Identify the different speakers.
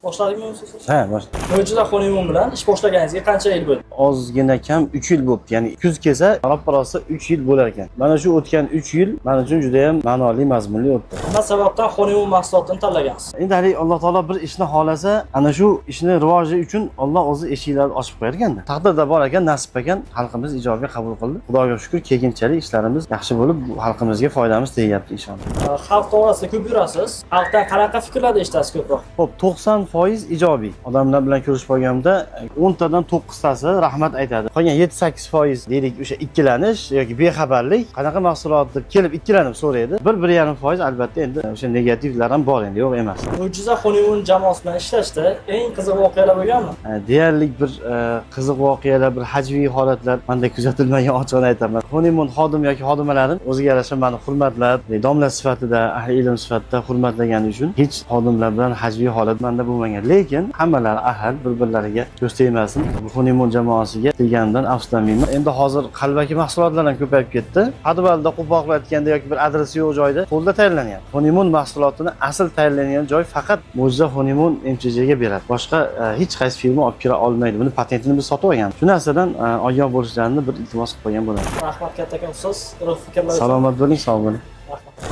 Speaker 1: Boshladingmi siz?
Speaker 2: Ha, bosh.
Speaker 1: Mo'jiza Honeymoon bilan ish boshlaganingizga qancha yil bo'ldi?
Speaker 2: Ozgina kam 3 yil bo'libdi. Ya'ni kuz kelsa, qarab-qarasa 3 yil bo'lar ekan. Mana shu o'tgan 3 yil men uchun juda ham ma'noli, mazmunli o'tdi.
Speaker 1: Nima sababdan Honeymoon mahsulotini tanlagansiz?
Speaker 2: Endi hali Alloh taolo bir ishni xolasa, ana shu ishni rivoji uchun Alloh o'zi eshiklarni ochib qo'yarkan-da. Taqdirda bor ekan, nasib ekan, xalqimiz ijobiy qabul qildi. Xudoga shukr, keyinchalik ishlarimiz yaxshi bo'lib, xalqimizga foydamiz tegyapti inshaalloh.
Speaker 1: Xalq to'g'risida ko'p yurasiz. Xalqdan qanaqa fikrlarni eshitasiz ko'proq?
Speaker 2: Xo'p, 90% ijobiy. Odamlar bilan ko'rishib qolganimda 10 tadan 9 tasi rahmat aytadi. Qolgan 7-8% deylik o'sha ikkilanish yoki bexabarlik, qanaqa mahsulot deb kelib ikkilanib so'raydi. 1-1.5% albatta endi o'sha negativlar ham bor endi, yo'q emas.
Speaker 1: Mo'jiza Honeymoon jamoasi bilan ishlashda eng qiziq voqealar bo'lganmi?
Speaker 2: Deyarli bir qiziq voqealar, bir hajviy holatlar menda kuzatilmagan, ochiqni aytaman. Honeymoon xodim yoki xodimalarim o'ziga yarasha meni hurmatlab, domla sifatida, ahli ilm sifatida hurmatlagani uchun hech xodimlar bilan hajviy holat menda bo'lmagan. Lekin hammalari ahil, bir-birlariga ko'z tegmasin. Bu Honeymoon jamoasiga kelganimdan afsuslanmayman. Endi hozir qalbaki mahsulotlar ham ko'payib ketdi. Hadvalda qo'poqlar aytganda yoki bir adresi yo'q joyda qo'lda tayyorlanyapti. Honeymoon mahsulotini asl tayyorlangan joy faqat Mo'jiza Honeymoon MCJga beradi. Boshqa hech qaysi firma olib kira olmaydi. Buni patentini biz sotib olganmiz. Shu narsadan ogoh bo'lishlarini bir iltimos qilib qo'ygan bo'laman.
Speaker 1: Rahmat kattakon so'z, fikrlar.
Speaker 2: Salomat bo'ling, sog' bo'ling.
Speaker 1: Rahmat.